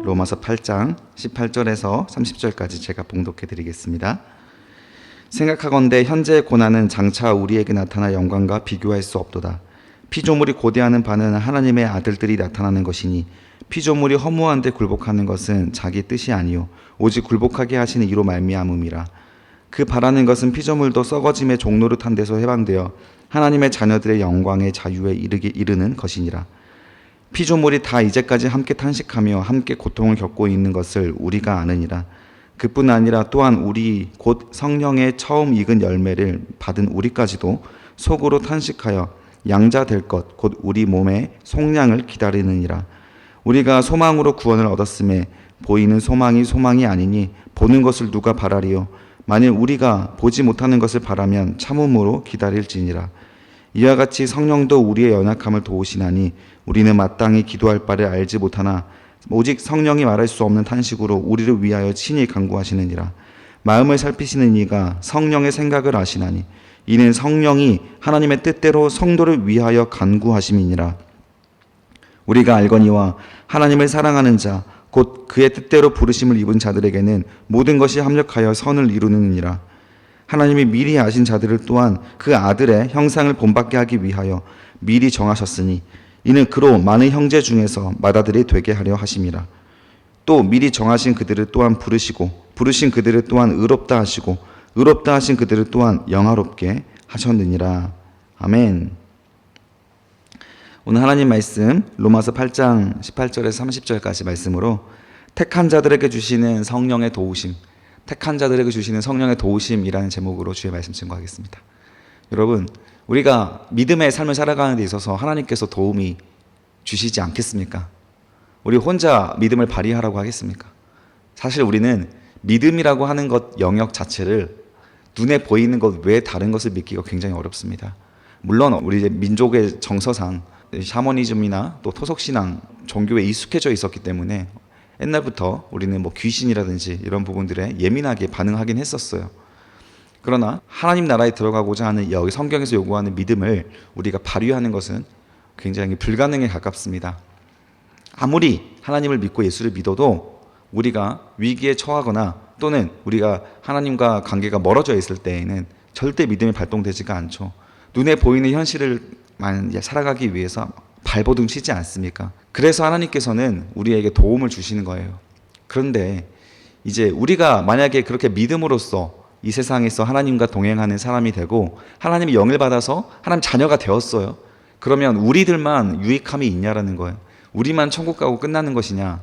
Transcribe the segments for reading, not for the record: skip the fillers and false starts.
로마서 8장 18절에서 30절까지 제가 봉독해 드리겠습니다. 생각하건대 현재의 고난은 장차 우리에게 나타날 영광과 비교할 수 없도다. 피조물이 고대하는 바는 하나님의 아들들이 나타나는 것이니 피조물이 허무한 데 굴복하는 것은 자기 뜻이 아니요 오직 굴복하게 하시는 이로 말미암음이라. 그 바라는 것은 피조물도 썩어짐의 종노릇한 데서 해방되어 하나님의 자녀들의 영광의 자유에 이르는 것이니라. 피조물이 다 이제까지 함께 탄식하며 함께 고통을 겪고 있는 것을 우리가 아느니라. 그뿐 아니라 또한 우리 곧 성령의 처음 익은 열매를 받은 우리까지도 속으로 탄식하여 양자 될 것 곧 우리 몸의 속량을 기다리느니라. 우리가 소망으로 구원을 얻었음에 보이는 소망이 아니니 보는 것을 누가 바라리요. 만일 우리가 보지 못하는 것을 바라면 참음으로 기다릴지니라. 이와 같이 성령도 우리의 연약함을 도우시나니 우리는 마땅히 기도할 바를 알지 못하나 오직 성령이 말할 수 없는 탄식으로 우리를 위하여 친히 간구하시느니라. 마음을 살피시는 이가 성령의 생각을 아시나니 이는 성령이 하나님의 뜻대로 성도를 위하여 간구하심이니라. 우리가 알거니와 하나님을 사랑하는 자 곧 그의 뜻대로 부르심을 입은 자들에게는 모든 것이 합력하여 선을 이루느니라. 하나님이 미리 아신 자들을 또한 그 아들의 형상을 본받게 하기 위하여 미리 정하셨으니 이는 그로 많은 형제 중에서 맏아들이 되게 하려 하심이라. 또 미리 정하신 그들을 또한 부르시고 부르신 그들을 또한 의롭다 하시고 의롭다 하신 그들을 또한 영화롭게 하셨느니라. 아멘. 오늘 하나님 말씀 로마서 8장 18절에서 30절까지 말씀으로 택한 자들에게 주시는 성령의 도우심, 택한 자들에게 주시는 성령의 도우심이라는 제목으로 주의 말씀 증거하겠습니다. 여러분, 우리가 믿음의 삶을 살아가는 데 있어서 하나님께서 도움이 주시지 않겠습니까? 우리 혼자 믿음을 발휘하라고 하겠습니까? 사실 우리는 믿음이라고 하는 것 영역 자체를 눈에 보이는 것 외에 다른 것을 믿기가 굉장히 어렵습니다. 물론 우리 이제 민족의 정서상 샤머니즘이나 또 토속신앙 종교에 익숙해져 있었기 때문에 옛날부터 우리는 뭐 귀신이라든지 이런 부분들에 예민하게 반응하긴 했었어요. 그러나 하나님 나라에 들어가고자 하는 여기 성경에서 요구하는 믿음을 우리가 발휘하는 것은 굉장히 불가능에 가깝습니다. 아무리 하나님을 믿고 예수를 믿어도 우리가 위기에 처하거나 또는 우리가 하나님과 관계가 멀어져 있을 때에는 절대 믿음이 발동되지가 않죠. 눈에 보이는 현실을 살아가기 위해서 발버둥 치지 않습니까? 그래서 하나님께서는 우리에게 도움을 주시는 거예요. 그런데 이제 우리가 만약에 그렇게 믿음으로써 이 세상에서 하나님과 동행하는 사람이 되고 하나님의 영을 받아서 하나님 자녀가 되었어요. 그러면 우리들만 유익함이 있냐라는 거예요. 우리만 천국 가고 끝나는 것이냐?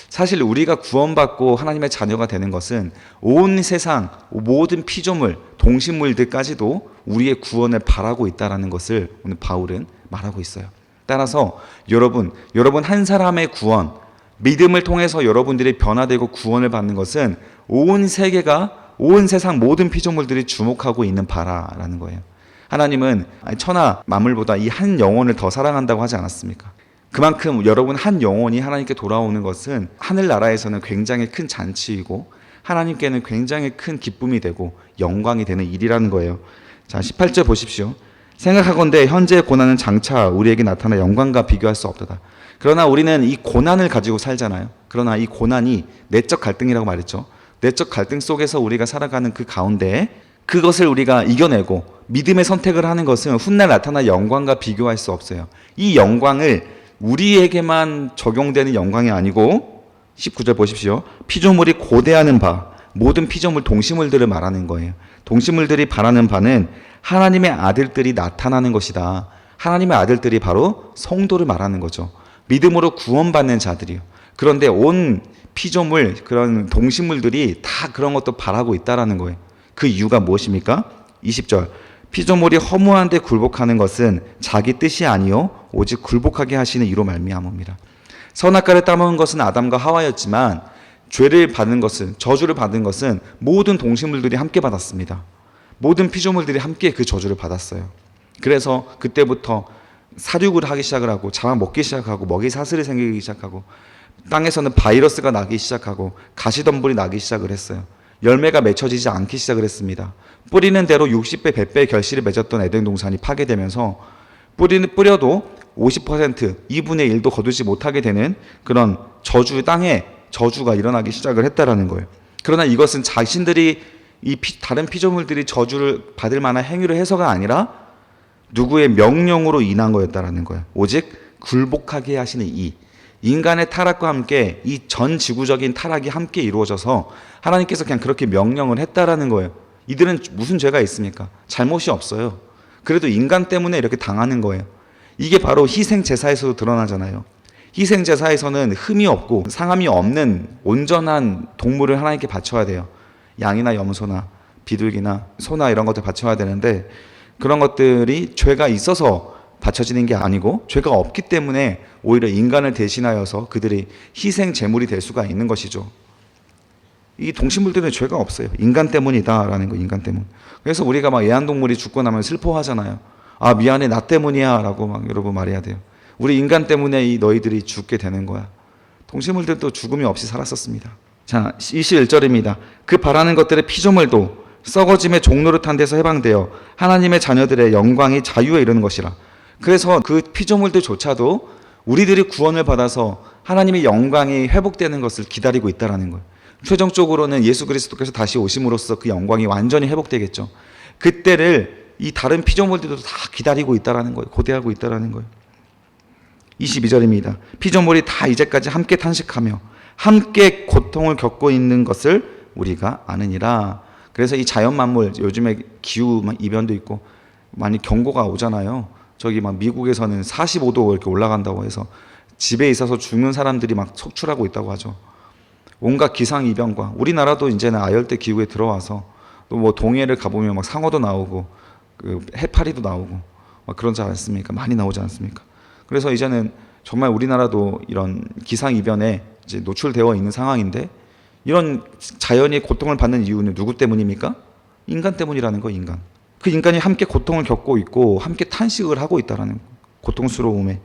사실 우리가 구원받고 하나님의 자녀가 되는 것은 온 세상 모든 피조물, 동식물들까지도 우리의 구원을 바라고 있다는 것을 오늘 바울은 말하고 있어요. 따라서 여러분 한 사람의 구원, 믿음을 통해서 여러분들이 변화되고 구원을 받는 것은 온 세계가, 온 세상 모든 피조물들이 주목하고 있는 바라라는 거예요. 하나님은 천하 만물보다 이 한 영혼을 더 사랑한다고 하지 않았습니까? 그만큼 여러분 한 영혼이 하나님께 돌아오는 것은 하늘나라에서는 굉장히 큰 잔치이고 하나님께는 굉장히 큰 기쁨이 되고 영광이 되는 일이라는 거예요. 자, 18절 보십시오. 생각하건대 현재의 고난은 장차 우리에게 나타나 영광과 비교할 수 없도다. 그러나 우리는 이 고난을 가지고 살잖아요. 그러나 이 고난이 내적 갈등이라고 말했죠. 내적 갈등 속에서 우리가 살아가는 그 가운데 그것을 우리가 이겨내고 믿음의 선택을 하는 것은 훗날 나타나 영광과 비교할 수 없어요. 이 영광을 우리에게만 적용되는 영광이 아니고 19절 보십시오. 피조물이 고대하는 바 모든 피조물 동식물들을 말하는 거예요. 동식물들이 바라는 바는 하나님의 아들들이 나타나는 것이다. 하나님의 아들들이 바로 성도를 말하는 거죠. 믿음으로 구원받는 자들이요. 그런데 온 피조물 그런 동식물들이 다 그런 것도 바라고 있다라는 거예요. 그 이유가 무엇입니까? 20절. 피조물이 허무한 데 굴복하는 것은 자기 뜻이 아니요 오직 굴복하게 하시는 이로 말미암음이라. 선악과를 따먹은 것은 아담과 하와였지만 죄를 받은 것은, 저주를 받은 것은 모든 동식물들이 함께 받았습니다. 모든 피조물들이 함께 그 저주를 받았어요. 그래서 그때부터 사륙을 하기 시작을 하고 잡아먹기 시작하고 먹이 사슬이 생기기 시작하고 땅에서는 바이러스가 나기 시작하고 가시덤불이 나기 시작을 했어요. 열매가 맺혀지지 않기 시작을 했습니다. 뿌리는 대로 60배, 100배의 결실을 맺었던 에덴 동산이 파괴되면서 뿌려도 50%, 2분의 1도 거두지 못하게 되는 그런 저주, 땅에 저주가 일어나기 시작을 했다라는 거예요. 그러나 이것은 자신들이 다른 피조물들이 저주를 받을 만한 행위를 해서가 아니라 누구의 명령으로 인한 거였다라는 거예요. 오직 굴복하게 하시는 인간의 타락과 함께 이 전 지구적인 타락이 함께 이루어져서 하나님께서 그냥 그렇게 명령을 했다라는 거예요. 이들은 무슨 죄가 있습니까? 잘못이 없어요. 그래도 인간 때문에 이렇게 당하는 거예요. 이게 바로 희생제사에서도 드러나잖아요. 희생제사에서는 흠이 없고 상함이 없는 온전한 동물을 하나님께 바쳐야 돼요. 양이나 염소나 비둘기나 소나 이런 것들 바쳐야 되는데 그런 것들이 죄가 있어서 바쳐지는 게 아니고 죄가 없기 때문에 오히려 인간을 대신하여서 그들이 희생 제물이 될 수가 있는 것이죠. 이 동식물들은 죄가 없어요. 인간 때문이다라는 거, 인간 때문. 그래서 우리가 막 애완동물이 죽고 나면 슬퍼하잖아요. 아, 미안해, 나 때문이야 라고 막 여러분 말해야 돼요. 우리 인간 때문에 이 너희들이 죽게 되는 거야. 동식물들도 죽음이 없이 살았었습니다. 자, 21절입니다. 그 바라는 것들의 피조물도 썩어짐의 종노릇한 데서 해방되어 하나님의 자녀들의 영광이 자유에 이르는 것이라. 그래서 그 피조물들조차도 우리들이 구원을 받아서 하나님의 영광이 회복되는 것을 기다리고 있다라는 거예요. 최종적으로는 예수 그리스도께서 다시 오심으로써 그 영광이 완전히 회복되겠죠. 그때를 이 다른 피조물들도 다 기다리고 있다라는 거예요. 고대하고 있다라는 거예요. 22절입니다. 피조물이 다 이제까지 함께 탄식하며 함께 고통을 겪고 있는 것을 우리가 아느니라. 그래서 이 자연 만물, 요즘에 기후 이변도 있고 많이 경고가 오잖아요. 저기 막 미국에서는 45도 이렇게 올라간다고 해서 집에 있어서 죽는 사람들이 막 속출하고 있다고 하죠. 온갖 기상 이변과 우리나라도 이제는 아열대 기후에 들어와서 또 뭐 동해를 가보면 막 상어도 나오고 그 해파리도 나오고 막 그러지 않습니까? 많이 나오지 않습니까? 그래서 이제는 정말 우리나라도 이런 기상 이변에 이제 노출되어 있는 상황인데 이런 자연이 고통을 받는 이유는 누구 때문입니까? 인간 때문이라는 거, 인간. 그 인간이 함께 고통을 겪고 있고 함께 탄식을 하고 있다라는 고통스러움에.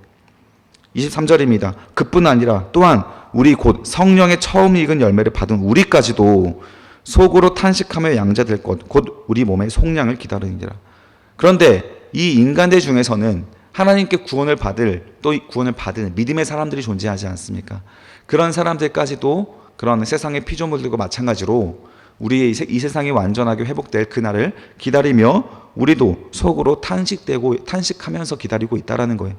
23절입니다. 그뿐 아니라 또한 우리 곧 성령의 처음 익은 열매를 받은 우리까지도 속으로 탄식하며 양자될 것 곧 우리 몸의 속량을 기다리니라. 그런데 이 인간들 중에서는 하나님께 구원을 받을 또 구원을 받은 믿음의 사람들이 존재하지 않습니까? 그런 사람들까지도 그런 세상의 피조물들과 마찬가지로 우리의 이 세상이 완전하게 회복될 그날을 기다리며 우리도 속으로 탄식하면서 기다리고 있다라는 거예요.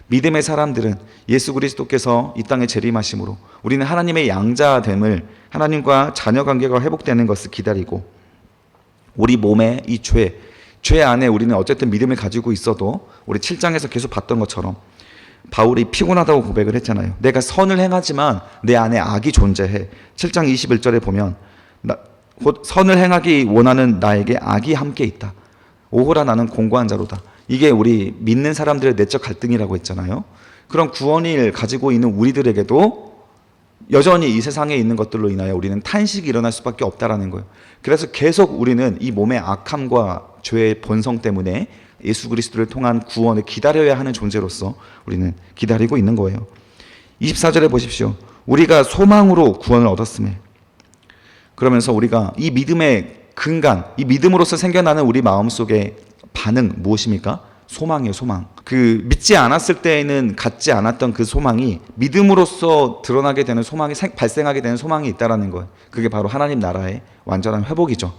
믿음의 사람들은 예수 그리스도께서 이 땅에 재림하심으로 우리는 하나님의 양자됨을 하나님과 자녀 관계가 회복되는 것을 기다리고 우리 몸의 이 죄 안에 우리는 어쨌든 믿음을 가지고 있어도 우리 7장에서 계속 봤던 것처럼 바울이 피곤하다고 고백을 했잖아요. 내가 선을 행하지만 내 안에 악이 존재해. 7장 21절에 보면 곧 선을 행하기 원하는 나에게 악이 함께 있다. 오호라 나는 공고한 자로다. 이게 우리 믿는 사람들의 내적 갈등이라고 했잖아요. 그런 구원을 가지고 있는 우리들에게도 여전히 이 세상에 있는 것들로 인하여 우리는 탄식이 일어날 수밖에 없다라는 거예요. 그래서 계속 우리는 이 몸의 악함과 죄의 본성 때문에 예수 그리스도를 통한 구원을 기다려야 하는 존재로서 우리는 기다리고 있는 거예요. 24절에 보십시오. 우리가 소망으로 구원을 얻었음에 그러면서 우리가 이 믿음의 근간, 이 믿음으로서 생겨나는 우리 마음속의 반응 무엇입니까? 소망이에요, 소망. 그 믿지 않았을 때에는 갖지 않았던 그 소망이 믿음으로써 드러나게 되는 소망이 발생하게 되는 소망이 있다라는 거예요. 그게 바로 하나님 나라의 완전한 회복이죠.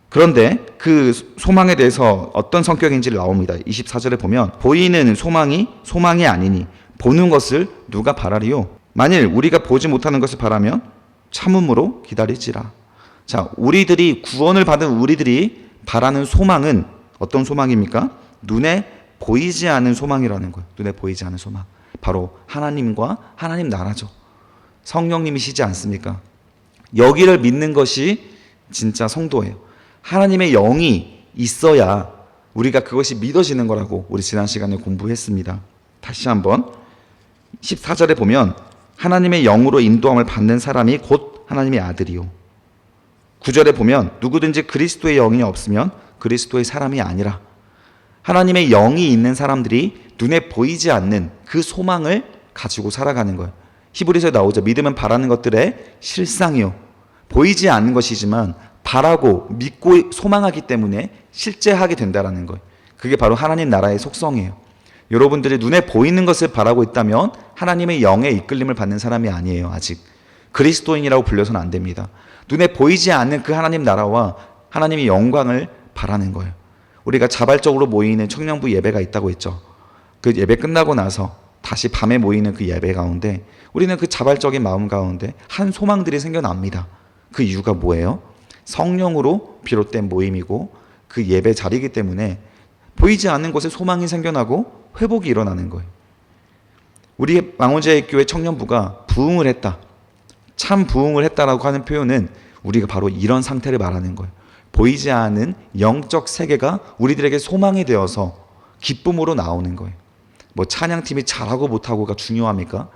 그런데 그 소망에 대해서 어떤 성격인지를 나옵니다. 24절에 보면 보이는 소망이 아니니 보는 것을 누가 바라리요? 만일 우리가 보지 못하는 것을 바라면 참음으로 기다리지라. 자, 우리들이 구원을 받은 우리들이 바라는 소망은 어떤 소망입니까? 눈에 보이지 않는 소망이라는 거예요. 눈에 보이지 않는 소망. 바로 하나님과 하나님 나라죠. 성령님이시지 않습니까? 여기를 믿는 것이 진짜 성도예요. 하나님의 영이 있어야 우리가 그것이 믿어지는 거라고 우리 지난 시간에 공부했습니다. 다시 한번 14절에 보면 하나님의 영으로 인도함을 받는 사람이 곧 하나님의 아들이요. 9절에 보면 누구든지 그리스도의 영이 없으면 그리스도의 사람이 아니라. 하나님의 영이 있는 사람들이 눈에 보이지 않는 그 소망을 가지고 살아가는 거예요. 히브리서에 나오죠. 믿음은 바라는 것들의 실상이요. 보이지 않는 것이지만 바라고 믿고 소망하기 때문에 실제 하게 된다는 거예요. 그게 바로 하나님 나라의 속성이에요. 여러분들이 눈에 보이는 것을 바라고 있다면 하나님의 영의 이끌림을 받는 사람이 아니에요. 아직 그리스도인이라고 불려서는 안 됩니다. 눈에 보이지 않는 그 하나님 나라와 하나님의 영광을 바라는 거예요. 우리가 자발적으로 모이는 청년부 예배가 있다고 했죠. 그 예배 끝나고 나서 다시 밤에 모이는 그 예배 가운데 우리는 그 자발적인 마음 가운데 한 소망들이 생겨납니다. 그 이유가 뭐예요? 성령으로 비롯된 모임이고 그 예배 자리이기 때문에 보이지 않는 곳에 소망이 생겨나고 회복이 일어나는 거예요. 우리 망원제일교회 청년부가 부흥을 했다. 참 부흥을 했다라고 하는 표현은 우리가 바로 이런 상태를 말하는 거예요. 보이지 않은 영적 세계가 우리들에게 소망이 되어서 기쁨으로 나오는 거예요. 뭐 찬양팀이 잘하고 못하고가 중요합니까?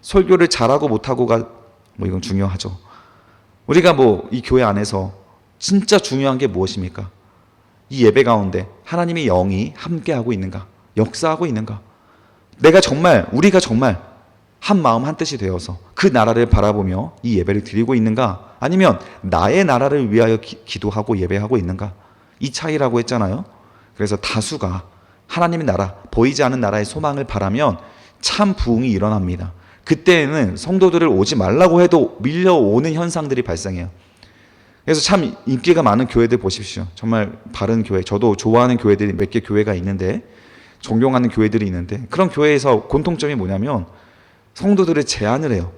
설교를 잘하고 못하고가 뭐 이건 중요하죠. 우리가 뭐 이 교회 안에서 진짜 중요한 게 무엇입니까? 이 예배 가운데 하나님의 영이 함께하고 있는가? 역사하고 있는가? 우리가 정말 한 마음 한 뜻이 되어서 그 나라를 바라보며 이 예배를 드리고 있는가? 아니면 나의 나라를 위하여 기도하고 예배하고 있는가? 이 차이라고 했잖아요. 그래서 다수가 하나님의 나라, 보이지 않는 나라의 소망을 바라면 참 부흥이 일어납니다. 그때는 성도들을 오지 말라고 해도 밀려오는 현상들이 발생해요. 그래서 참 인기가 많은 교회들 보십시오. 정말 바른 교회, 저도 좋아하는 교회들이 몇 개 교회가 있는데, 존경하는 교회들이 있는데, 그런 교회에서 공통점이 뭐냐면 성도들을 제한을 해요.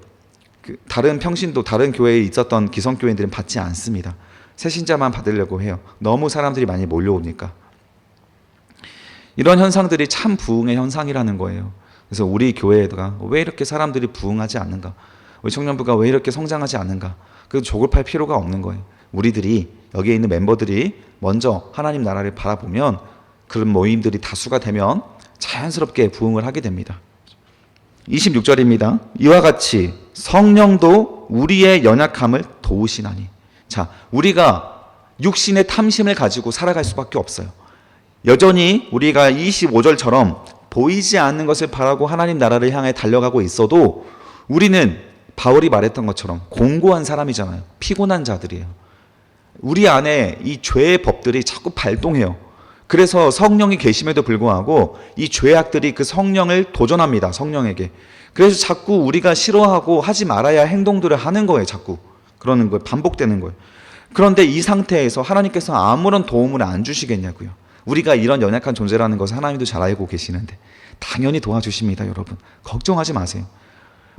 다른 평신도, 다른 교회에 있었던 기성교회들은 받지 않습니다. 새신자만 받으려고 해요. 너무 사람들이 많이 몰려오니까. 이런 현상들이 참 부흥의 현상이라는 거예요. 그래서 우리 교회가 왜 이렇게 사람들이 부흥하지 않는가? 우리 청년부가 왜 이렇게 성장하지 않는가? 그 조급할 필요가 없는 거예요. 우리들이, 여기에 있는 멤버들이 먼저 하나님 나라를 바라보면 그런 모임들이 다수가 되면 자연스럽게 부흥을 하게 됩니다. 26절입니다. 이와 같이 성령도 우리의 연약함을 도우시나니. 자, 우리가 육신의 탐심을 가지고 살아갈 수밖에 없어요. 여전히 우리가 25절처럼 보이지 않는 것을 바라고 하나님 나라를 향해 달려가고 있어도 우리는 바울이 말했던 것처럼 공고한 사람이잖아요. 피곤한 자들이에요. 우리 안에 이 죄의 법들이 자꾸 발동해요. 그래서 성령이 계심에도 불구하고 이 죄악들이 그 성령을 도전합니다. 성령에게. 그래서 자꾸 우리가 싫어하고 하지 말아야 할 행동들을 하는 거예요. 자꾸 그러는 거예요. 반복되는 거예요. 그런데 이 상태에서 하나님께서 아무런 도움을 안 주시겠냐고요. 우리가 이런 연약한 존재라는 것을 하나님도 잘 알고 계시는데 당연히 도와주십니다. 여러분 걱정하지 마세요.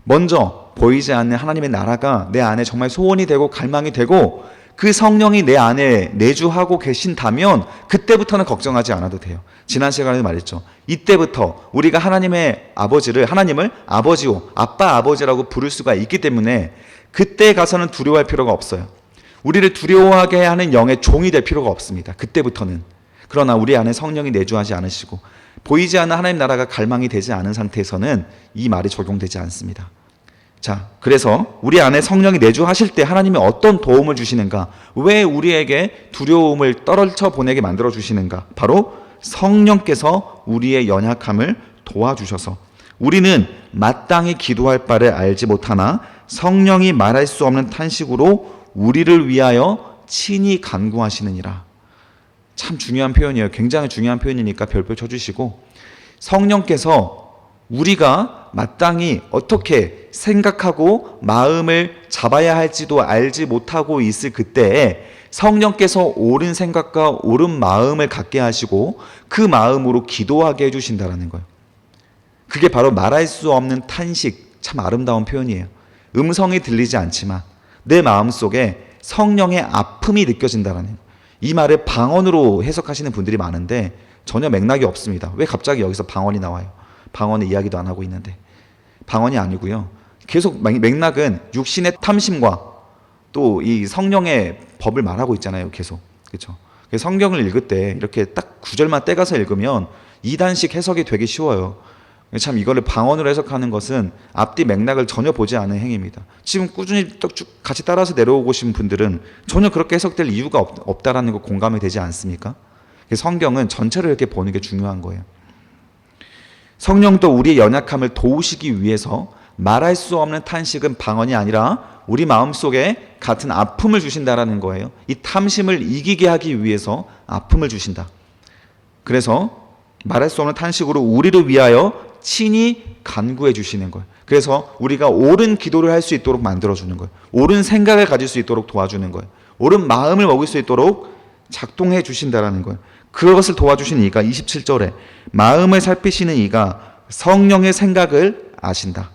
먼저 보이지 않는 하나님의 나라가 내 안에 정말 소원이 되고 갈망이 되고 그 성령이 내 안에 내주하고 계신다면 그때부터는 걱정하지 않아도 돼요. 지난 시간에 말했죠. 이때부터 우리가 하나님을 아버지요, 아빠 아버지라고 부를 수가 있기 때문에 그때 가서는 두려워할 필요가 없어요. 우리를 두려워하게 하는 영의 종이 될 필요가 없습니다. 그때부터는. 그러나 우리 안에 성령이 내주하지 않으시고 보이지 않는 하나님 나라가 갈망이 되지 않은 상태에서는 이 말이 적용되지 않습니다. 자, 그래서 우리 안에 성령이 내주하실 때 하나님이 어떤 도움을 주시는가? 왜 우리에게 두려움을 떨쳐 보내게 만들어 주시는가? 바로 성령께서 우리의 연약함을 도와주셔서 우리는 마땅히 기도할 바를 알지 못하나 성령이 말할 수 없는 탄식으로 우리를 위하여 친히 간구하시느니라. 참 중요한 표현이에요. 굉장히 중요한 표현이니까 별표 쳐주시고, 성령께서 우리가 마땅히 어떻게 생각하고 마음을 잡아야 할지도 알지 못하고 있을 그때에 성령께서 옳은 생각과 옳은 마음을 갖게 하시고 그 마음으로 기도하게 해주신다는 거예요. 그게 바로 말할 수 없는 탄식, 참 아름다운 표현이에요. 음성이 들리지 않지만 내 마음속에 성령의 아픔이 느껴진다는 거예요. 이 말을 방언으로 해석하시는 분들이 많은데 전혀 맥락이 없습니다. 왜 갑자기 여기서 방언이 나와요? 방언의 이야기도 안 하고 있는데. 방언이 아니고요. 계속 맥락은 육신의 탐심과 또 이 성령의 법을 말하고 있잖아요. 계속. 그렇죠? 성경을 읽을 때 이렇게 딱 구절만 떼가서 읽으면 2단식 해석이 되기 쉬워요. 참 이거를 방언으로 해석하는 것은 앞뒤 맥락을 전혀 보지 않은 행위입니다. 지금 꾸준히 쭉 같이 따라서 내려오신 분들은 전혀 그렇게 해석될 이유가 없다라는 거 공감이 되지 않습니까? 성경은 전체를 이렇게 보는 게 중요한 거예요. 성령도 우리의 연약함을 도우시기 위해서 말할 수 없는 탄식은 방언이 아니라 우리 마음속에 같은 아픔을 주신다라는 거예요. 이 탐심을 이기게 하기 위해서 아픔을 주신다. 그래서 말할 수 없는 탄식으로 우리를 위하여 친히 간구해 주시는 거예요. 그래서 우리가 옳은 기도를 할 수 있도록 만들어주는 거예요. 옳은 생각을 가질 수 있도록 도와주는 거예요. 옳은 마음을 먹을 수 있도록 작동해 주신다라는 거예요. 그것을 도와주신 이가 27절에 마음을 살피시는 이가 성령의 생각을 아신다.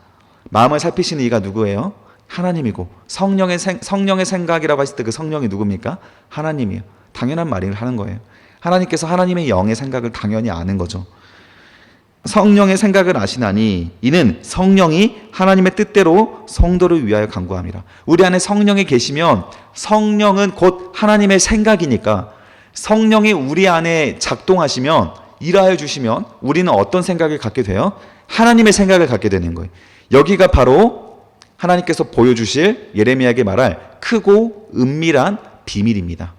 마음을 살피시는 이가 누구예요? 하나님이고 성령의 생각이라고 했을 때 그 성령이 누굽니까? 하나님이에요. 당연한 말을 하는 거예요. 하나님께서 하나님의 영의 생각을 당연히 아는 거죠. 성령의 생각을 아시나니 이는 성령이 하나님의 뜻대로 성도를 위하여 간구함이라. 우리 안에 성령이 계시면 성령은 곧 하나님의 생각이니까 성령이 우리 안에 작동하시면 일하여 주시면 우리는 어떤 생각을 갖게 돼요? 하나님의 생각을 갖게 되는 거예요. 여기가 바로 하나님께서 보여주실 예레미야에게 말할 크고 은밀한 비밀입니다.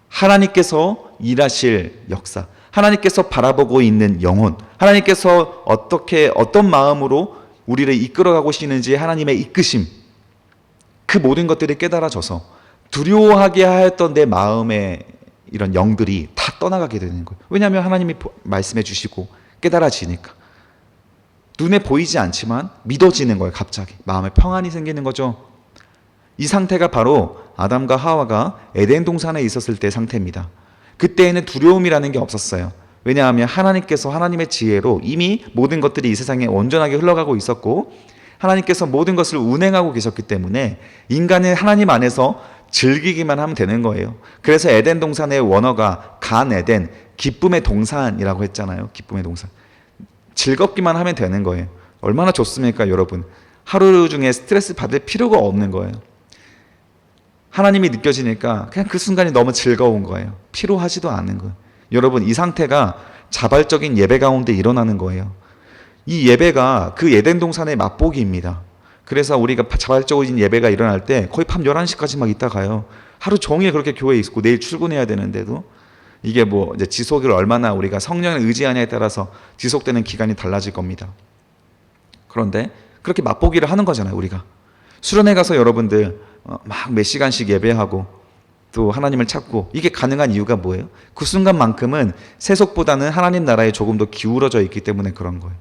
하나님께서 일하실 역사, 하나님께서 바라보고 있는 영혼, 하나님께서 어떤 마음으로 우리를 이끌어가고 계시는지 하나님의 이끄심, 그 모든 것들이 깨달아져서 두려워하게 하였던 내 마음의 이런 영들이 다 떠나가게 되는 거예요. 왜냐하면 하나님이 말씀해 주시고 깨달아지니까. 눈에 보이지 않지만 믿어지는 거예요. 갑자기 마음에 평안이 생기는 거죠. 이 상태가 바로 아담과 하와가 에덴 동산에 있었을 때 상태입니다. 그때에는 두려움이라는 게 없었어요. 왜냐하면 하나님께서 하나님의 지혜로 이미 모든 것들이 이 세상에 온전하게 흘러가고 있었고 하나님께서 모든 것을 운행하고 계셨기 때문에 인간은 하나님 안에서 즐기기만 하면 되는 거예요. 그래서 에덴 동산의 원어가 간 에덴, 기쁨의 동산이라고 했잖아요. 기쁨의 동산. 즐겁기만 하면 되는 거예요. 얼마나 좋습니까, 여러분? 하루 중에 스트레스 받을 필요가 없는 거예요. 하나님이 느껴지니까 그냥 그 순간이 너무 즐거운 거예요. 피로하지도 않은 거예요. 여러분, 이 상태가 자발적인 예배 가운데 일어나는 거예요. 이 예배가 그 에덴 동산의 맛보기입니다. 그래서 우리가 자발적인 예배가 일어날 때 거의 밤 11시까지 막 있다 가요. 하루 종일 그렇게 교회에 있고 내일 출근해야 되는데도 이게 뭐 이제 지속을 얼마나 우리가 성령을 의지하냐에 따라서 지속되는 기간이 달라질 겁니다. 그런데 그렇게 맛보기를 하는 거잖아요, 우리가. 수련회 가서 여러분들 막 몇 시간씩 예배하고 또 하나님을 찾고 이게 가능한 이유가 뭐예요? 그 순간만큼은 세속보다는 하나님 나라에 조금 더 기울어져 있기 때문에 그런 거예요.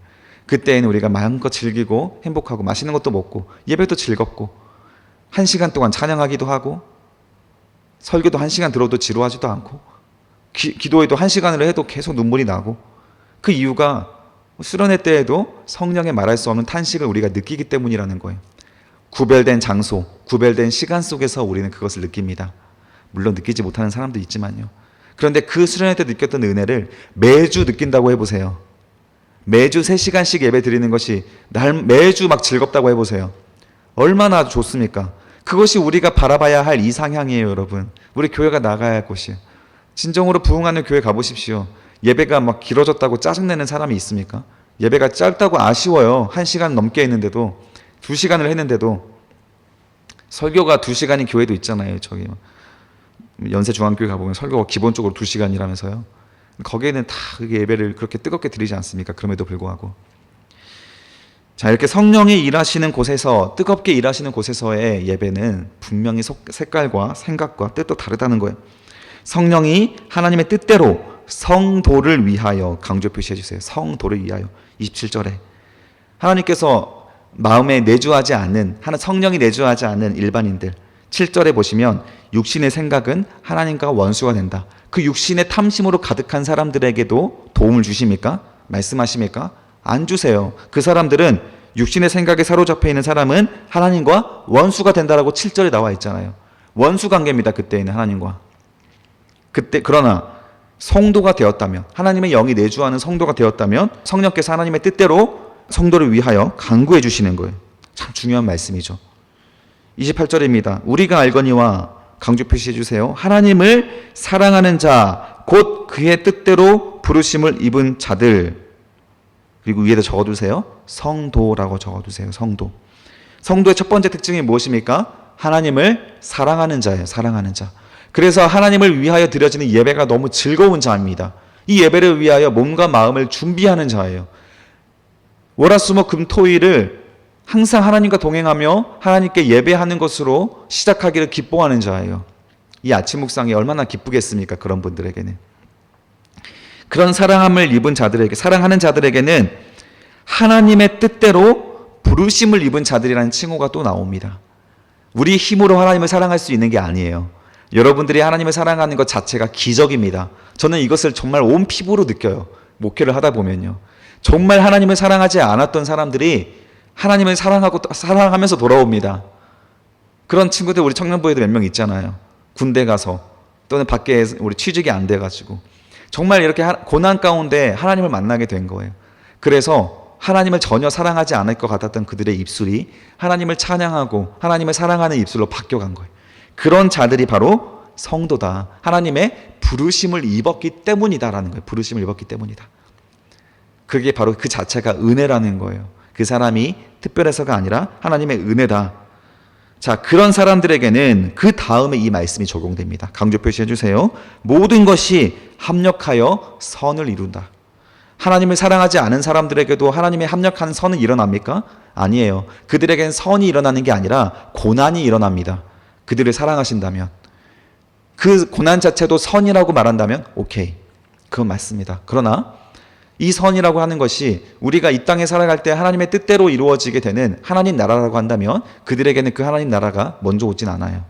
그때에는 우리가 마음껏 즐기고 행복하고 맛있는 것도 먹고 예배도 즐겁고 1시간 동안 찬양하기도 하고 설교도 1시간 들어도 지루하지도 않고 기도에도 1시간을 해도 계속 눈물이 나고 그 이유가 수련회 때에도 성령의 말할 수 없는 탄식을 우리가 느끼기 때문이라는 거예요. 구별된 장소, 구별된 시간 속에서 우리는 그것을 느낍니다. 물론 느끼지 못하는 사람도 있지만요. 그런데 그 수련회 때 느꼈던 은혜를 매주 느낀다고 해보세요. 매주 3시간씩 예배 드리는 것이 매주 막 즐겁다고 해보세요. 얼마나 좋습니까? 그것이 우리가 바라봐야 할 이상향이에요, 여러분. 우리 교회가 나가야 할 곳이에요. 진정으로 부흥하는 교회 가보십시오. 예배가 막 길어졌다고 짜증내는 사람이 있습니까? 예배가 짧다고 아쉬워요. 1시간 넘게 했는데도 2시간을 했는데도 설교가 2시간인 교회도 있잖아요. 저기 연세중앙교회 가보면 설교가 기본적으로 2시간이라면서요. 거기에는 다 예배를 그렇게 뜨겁게 드리지 않습니까? 그럼에도 불구하고. 자, 이렇게 성령이 일하시는 곳에서, 뜨겁게 일하시는 곳에서의 예배는 분명히 색깔과 생각과 뜻도 다르다는 거예요. 성령이 하나님의 뜻대로 성도를 위하여, 강조 표시해 주세요. 성도를 위하여. 27절에 하나님께서 마음에 내주하지 않는, 성령이 내주하지 않는 일반인들, 7절에 보시면 육신의 생각은 하나님과 원수가 된다. 그 육신의 탐심으로 가득한 사람들에게도 도움을 주십니까? 말씀하십니까? 안 주세요. 그 사람들은 육신의 생각에 사로잡혀 있는 사람은 하나님과 원수가 된다라고 7절에 나와 있잖아요. 원수 관계입니다. 그때에는 하나님과. 그러나 성도가 되었다면, 하나님의 영이 내주하는 성도가 되었다면 성령께서 하나님의 뜻대로 성도를 위하여 간구해 주시는 거예요. 참 중요한 말씀이죠. 28절입니다. 우리가 알거니와, 강조 표시해 주세요. 하나님을 사랑하는 자, 곧 그의 뜻대로 부르심을 입은 자들. 그리고 위에다 적어두세요. 성도라고 적어두세요. 성도. 성도의 첫 번째 특징이 무엇입니까? 하나님을 사랑하는 자예요. 사랑하는 자. 그래서 하나님을 위하여 드려지는 예배가 너무 즐거운 자입니다. 이 예배를 위하여 몸과 마음을 준비하는 자예요. 월화수목금토일을 항상 하나님과 동행하며 하나님께 예배하는 것으로 시작하기를 기뻐하는 자예요. 이 아침 묵상이 얼마나 기쁘겠습니까? 그런 분들에게는. 그런 사랑함을 입은 자들에게, 사랑하는 자들에게는 하나님의 뜻대로 부르심을 입은 자들이라는 칭호가 또 나옵니다. 우리 힘으로 하나님을 사랑할 수 있는 게 아니에요. 여러분들이 하나님을 사랑하는 것 자체가 기적입니다. 저는 이것을 정말 온 피부로 느껴요. 목회를 하다 보면요. 정말 하나님을 사랑하지 않았던 사람들이 하나님을 사랑하면서 돌아옵니다. 그런 친구들 우리 청년부에도 몇 명 있잖아요. 군대 가서 또는 밖에 우리 취직이 안 돼가지고 정말 이렇게 고난 가운데 하나님을 만나게 된 거예요. 그래서 하나님을 전혀 사랑하지 않을 것 같았던 그들의 입술이 하나님을 찬양하고 하나님을 사랑하는 입술로 바뀌어간 거예요. 그런 자들이 바로 성도다. 하나님의 부르심을 입었기 때문이다라는 거예요. 부르심을 입었기 때문이다. 그게 바로 그 자체가 은혜라는 거예요. 그 사람이 특별해서가 아니라 하나님의 은혜다. 자, 그런 사람들에게는 그 다음에 이 말씀이 적용됩니다. 강조 표시해 주세요. 모든 것이 합력하여 선을 이룬다. 하나님을 사랑하지 않은 사람들에게도 하나님의 합력한 선은 일어납니까? 아니에요. 그들에겐 선이 일어나는 게 아니라 고난이 일어납니다. 그들을 사랑하신다면. 그 고난 자체도 선이라고 말한다면 오케이. 그건 맞습니다. 그러나 이 선이라고 하는 것이 우리가 이 땅에 살아갈 때 하나님의 뜻대로 이루어지게 되는 하나님 나라라고 한다면 그들에게는 그 하나님 나라가 먼저 오진 않아요.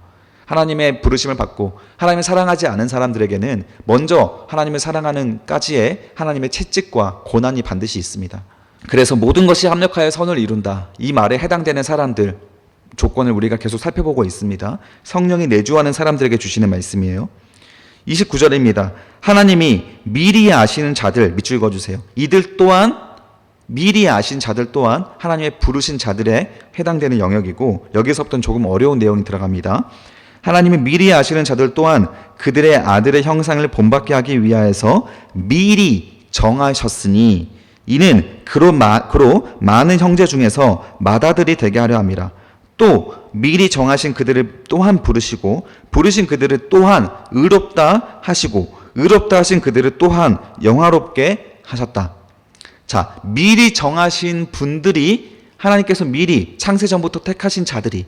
하나님의 부르심을 받고 하나님을 사랑하지 않은 사람들에게는 먼저 하나님을 사랑하는 까지의 하나님의 채찍과 고난이 반드시 있습니다. 그래서 모든 것이 합력하여 선을 이룬다. 이 말에 해당되는 사람들 조건을 우리가 계속 살펴보고 있습니다. 성령이 내주하는 사람들에게 주시는 말씀이에요. 29절입니다. 하나님이 미리 아시는 자들, 밑줄 읽어주세요. 이들 또한 미리 아신 자들 또한 하나님의 부르신 자들에 해당되는 영역이고 여기서부터는 조금 어려운 내용이 들어갑니다. 하나님이 미리 아시는 자들 또한 그들의 아들의 형상을 본받게 하기 위하여서 미리 정하셨으니 이는 그로 많은 형제 중에서 맏아들이 되게 하려 함이라. 또 미리 정하신 그들을 또한 부르시고 부르신 그들을 또한 의롭다 하시고 의롭다 하신 그들을 또한 영화롭게 하셨다. 자, 미리 정하신 분들이 하나님께서 미리 창세전부터 택하신 자들이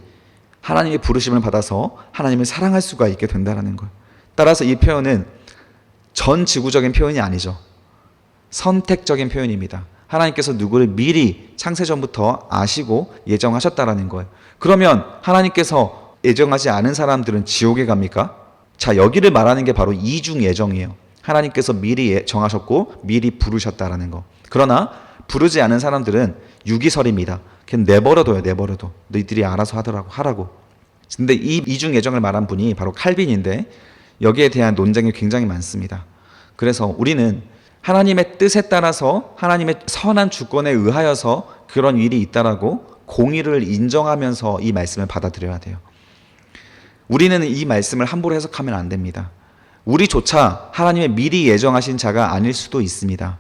하나님의 부르심을 받아서 하나님을 사랑할 수가 있게 된다는 거예요. 따라서 이 표현은 전 지구적인 표현이 아니죠. 선택적인 표현입니다. 하나님께서 누구를 미리 창세전부터 아시고 예정하셨다라는 거예요. 그러면 하나님께서 예정하지 않은 사람들은 지옥에 갑니까? 자, 여기를 말하는 게 바로 이중 예정이에요. 하나님께서 미리 정하셨고 미리 부르셨다라는 거. 그러나 부르지 않은 사람들은 유기설입니다. 그냥 내버려둬요. 내버려둬. 너희들이 알아서 하라고. 근데 이 이중 예정을 말한 분이 바로 칼빈인데 여기에 대한 논쟁이 굉장히 많습니다. 그래서 우리는 하나님의 뜻에 따라서 하나님의 선한 주권에 의하여서 그런 일이 있다라고 공의를 인정하면서 이 말씀을 받아들여야 돼요. 우리는 이 말씀을 함부로 해석하면 안 됩니다. 우리조차 하나님의 미리 예정하신 자가 아닐 수도 있습니다.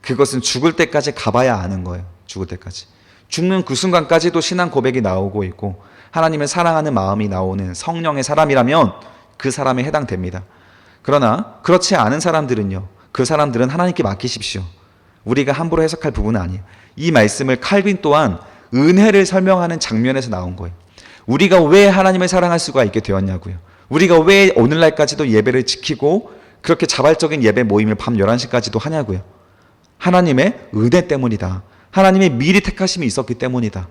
그것은 죽을 때까지 가봐야 아는 거예요. 죽을 때까지. 죽는 그 순간까지도 신앙 고백이 나오고 있고 하나님을 사랑하는 마음이 나오는 성령의 사람이라면 그 사람에 해당됩니다. 그러나 그렇지 않은 사람들은요. 그 사람들은 하나님께 맡기십시오. 우리가 함부로 해석할 부분은 아니에요. 이 말씀을 칼빈 또한 은혜를 설명하는 장면에서 나온 거예요. 우리가 왜 하나님을 사랑할 수가 있게 되었냐고요. 우리가 왜 오늘날까지도 예배를 지키고 그렇게 자발적인 예배 모임을 밤 11시까지도 하냐고요. 하나님의 은혜 때문이다. 하나님의 미리 택하심이 있었기 때문이다.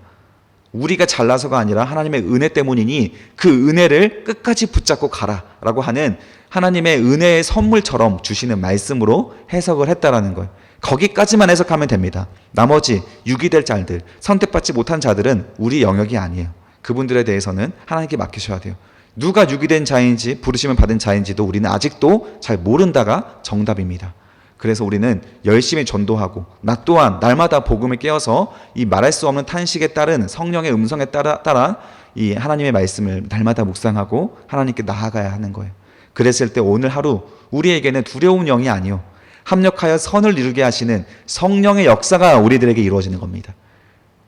우리가 잘나서가 아니라 하나님의 은혜 때문이니 그 은혜를 끝까지 붙잡고 가라라고 하는 하나님의 은혜의 선물처럼 주시는 말씀으로 해석을 했다라는 거예요. 거기까지만 해석하면 됩니다. 나머지 유기될 자들, 선택받지 못한 자들은 우리 영역이 아니에요. 그분들에 대해서는 하나님께 맡기셔야 돼요. 누가 유기된 자인지 부르심을 받은 자인지도 우리는 아직도 잘 모른다가 정답입니다. 그래서 우리는 열심히 전도하고 나 또한 날마다 복음을 깨어서 이 말할 수 없는 탄식에 따른 성령의 음성에 따라 이 하나님의 말씀을 날마다 묵상하고 하나님께 나아가야 하는 거예요. 그랬을 때 오늘 하루 우리에게는 두려운 영이 아니요 합력하여 선을 이루게 하시는 성령의 역사가 우리들에게 이루어지는 겁니다.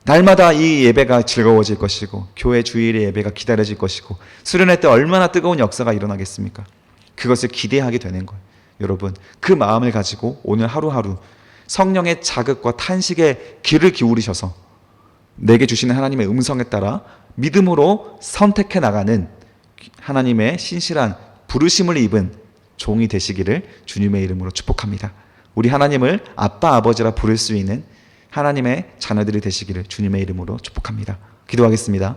날마다 이 예배가 즐거워질 것이고 교회 주일의 예배가 기다려질 것이고 수련회 때 얼마나 뜨거운 역사가 일어나겠습니까? 그것을 기대하게 되는 거예요. 여러분, 그 마음을 가지고 오늘 하루하루 성령의 자극과 탄식에 귀를 기울이셔서 내게 주시는 하나님의 음성에 따라 믿음으로 선택해 나가는 하나님의 신실한 부르심을 입은 종이 되시기를 주님의 이름으로 축복합니다. 우리 하나님을 아빠 아버지라 부를 수 있는 하나님의 자녀들이 되시기를 주님의 이름으로 축복합니다. 기도하겠습니다.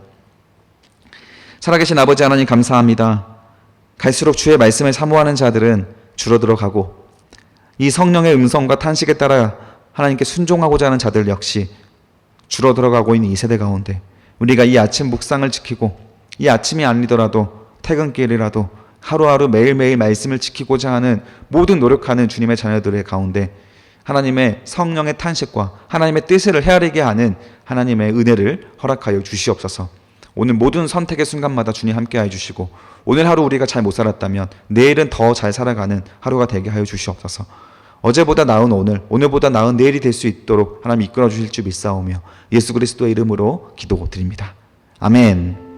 살아계신 아버지 하나님 감사합니다. 갈수록 주의 말씀을 사모하는 자들은 줄어들어가고 이 성령의 음성과 탄식에 따라 하나님께 순종하고자 하는 자들 역시 줄어들어가고 있는 이 세대 가운데 우리가 이 아침 묵상을 지키고 이 아침이 아니더라도 퇴근길이라도 하루하루 매일매일 말씀을 지키고자 하는 모든 노력하는 주님의 자녀들의 가운데 하나님의 성령의 탄식과 하나님의 뜻을 헤아리게 하는 하나님의 은혜를 허락하여 주시옵소서. 오늘 모든 선택의 순간마다 주님 함께하여 주시고 오늘 하루 우리가 잘 못 살았다면 내일은 더 잘 살아가는 하루가 되게 하여 주시옵소서. 어제보다 나은 오늘, 오늘보다 나은 내일이 될 수 있도록 하나님 이끌어 주실 줄 믿사오며 예수 그리스도의 이름으로 기도드립니다. 아멘.